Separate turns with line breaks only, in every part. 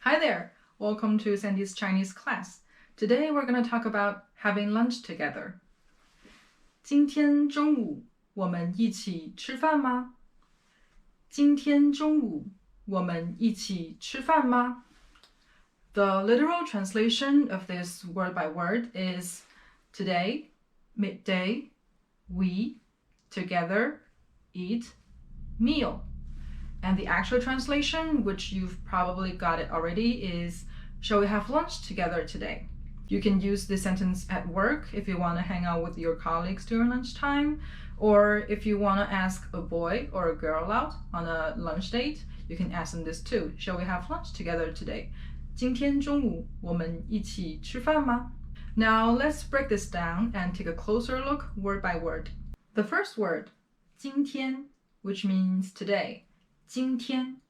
Hi there! Welcome to Sandi's Chinese class. Today we're going to talk about having lunch together. 今天中午我们一起吃饭吗？今天中午我们一起吃饭吗？ The literal translation of this word by word is today, midday, we, together, eat, meal. And the actual translation, which you've probably got it already, is shall we have lunch together today? You can use this sentence at work if you want to hang out with your colleagues during lunchtime, or if you want to ask a boy or a girl out on a lunch date, you can ask them this too. Shall we have lunch together today? 今天中午我们一起吃饭吗? Now let's break this down and take a closer look word by word. The first word, 今天, which means today. 今天.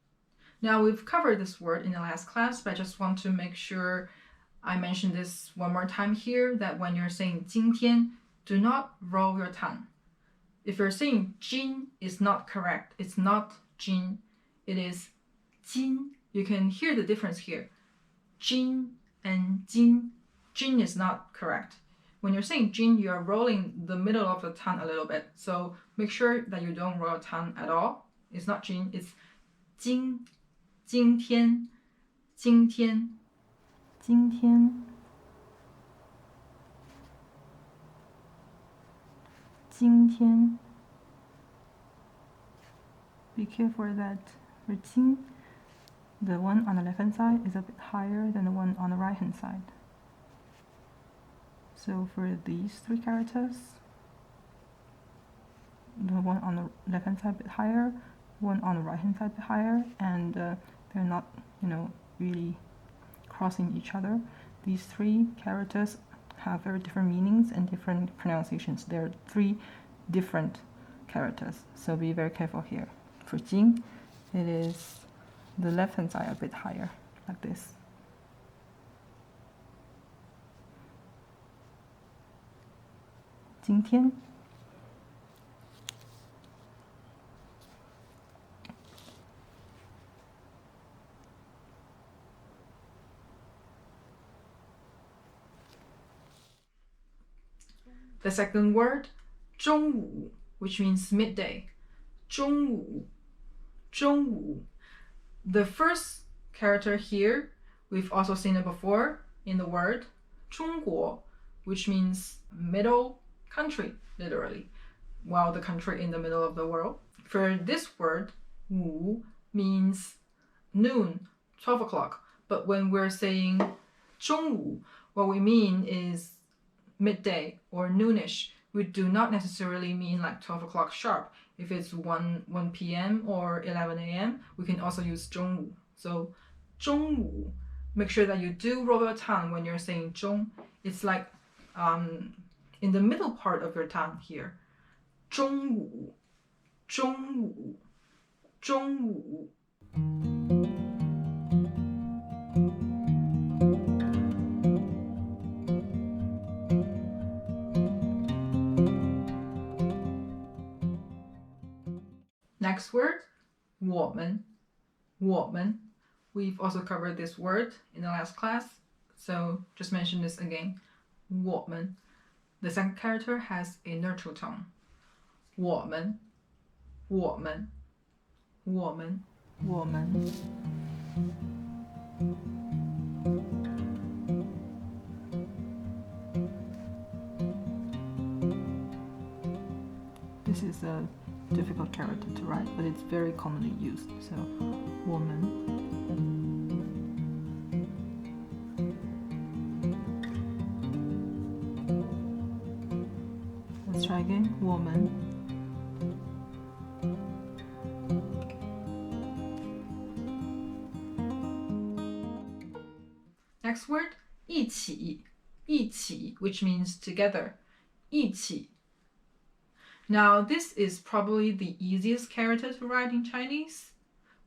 Now we've covered this word in the last class, but I just want to make sure I mention this one more time here, that when you're saying 今天, do not roll your tongue. If you're saying 今, it's not correct. It's not 今. It is 今. You can hear the difference here. 今 and 今. 今 is not correct. When you're saying 今, you're rolling the middle of the tongue a little bit. So make sure that you don't roll your tongue at all. It's not 今, it's 今, 今天, 今天, 今天, 今天. Be careful that for 今, the one on the left hand side is a bit higher than the one on the right hand side. So for these three characters, the one on the left hand side a bit higher, one on the right hand side a bit higher, and they're not, really crossing each other. These three characters have very different meanings and different pronunciations. There are three different characters, so be very careful here. For 今, it is the left hand side a bit higher, like this. 今天. The second word, 中午, which means midday. 中午, 中午. The first character here, we've also seen it before in the word 中国, which means middle country, literally, while the country in the middle of the world. For this word, 午 means noon, 12 o'clock. But when we're saying 中午, what we mean is midday or noonish. We do not necessarily mean like 12 o'clock sharp. If it's 1 p.m. or 11 a.m., we can also use 中午. So 中午, make sure that you do roll your tongue when you're saying 中. It's like in the middle part of your tongue here. 中午, 中午, 中午. Next word, 我们, 我们. We've also covered this word in the last class, so just mention this again. 我们. The second character has a neutral tone. 我们, 我们, 我们, 我们. This is a difficult character to write, but it's very commonly used. So, 我们. Let's try again. 我们. Next word, 一起, 一起, which means together. 一起. Now, this is probably the easiest character to write in Chinese,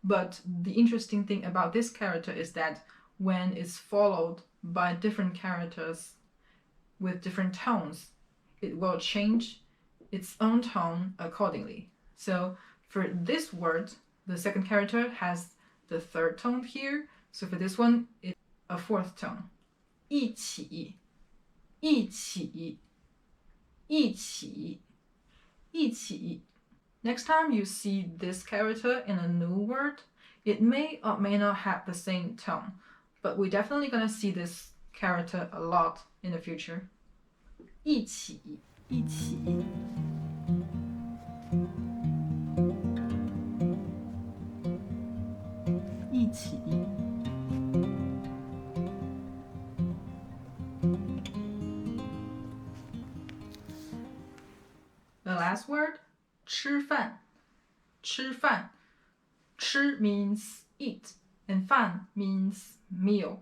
but the interesting thing about this character is that when it's followed by different characters with different tones, it will change its own tone accordingly. So for this word, the second character has the third tone here, So for this one, it's a fourth tone. 一起一起一起一起 Next time you see this character in a new word, it may or may not have the same tone, but we're definitely going to see this character a lot in the future. 一起一起一起 The last word, 吃饭吃饭 吃 means eat and 饭 means meal.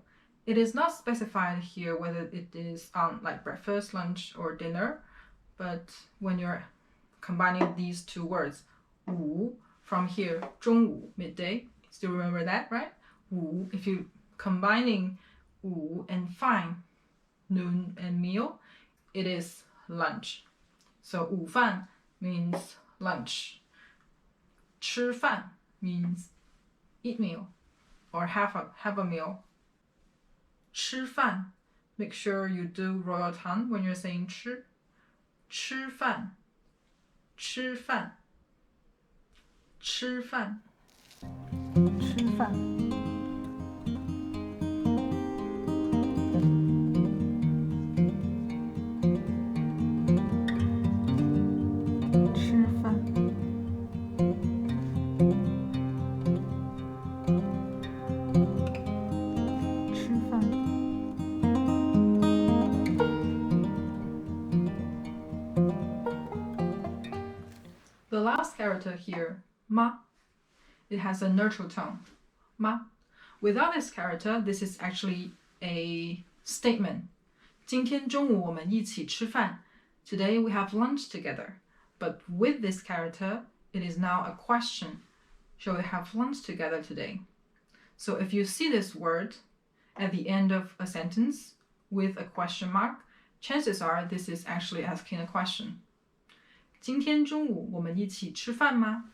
It is not specified here whether it is on like breakfast, lunch, or dinner, but when you're combining these two words, 午 from here, 中午 midday, still remember that, right? 午 if you combining 午 and 饭 noon and meal, it is lunch. So 午饭 means lunch. 吃饭 means eat meal or have a meal. 吃饭 make sure you do royal tongue when you're saying 吃. 吃饭吃饭吃饭吃饭The last character here, 妈, it has a neutral tone, 妈. Without this character, this is actually a statement. 今天中午我们一起吃饭. Today we have lunch together. But with this character, it is now a question. Shall we have lunch together today? So if you see this word at the end of a sentence with a question mark, chances are this is actually asking a question. 今天中午我们一起吃饭吗？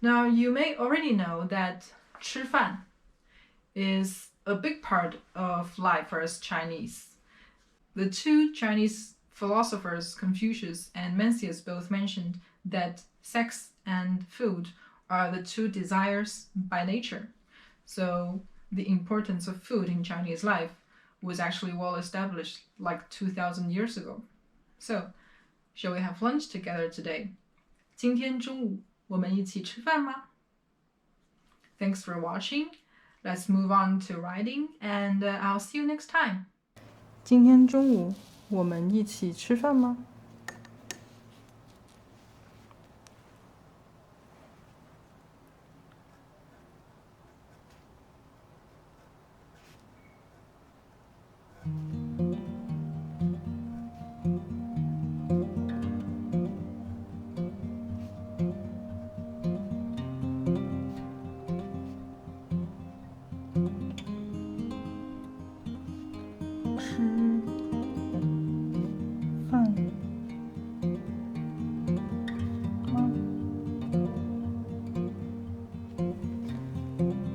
Now you may already know that 吃饭 is a big part of life for us Chinese. The two Chinese philosophers, Confucius and Mencius, both mentioned that sex and food are the two desires by nature. So the importance of food in Chinese life was actually well established like 2,000 years ago. So, shall we have lunch together today? 今天中午我们一起吃饭吗? Thanks for watching. Let's move on to writing, and I'll see you next time. 今天中午我们一起吃饭吗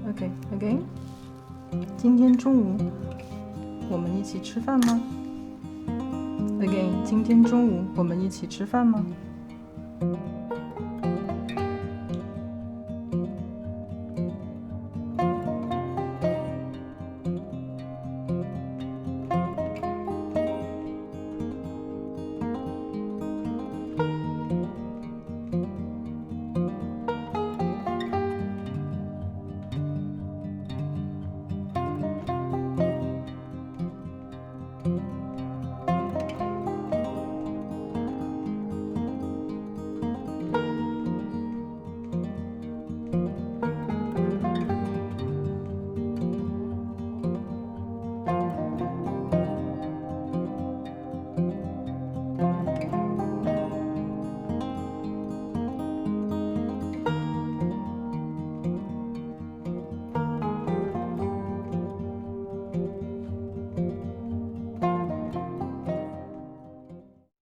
？Okay, again. 今天中午我们一起吃饭吗？ Again, 今天中午我们一起吃饭吗？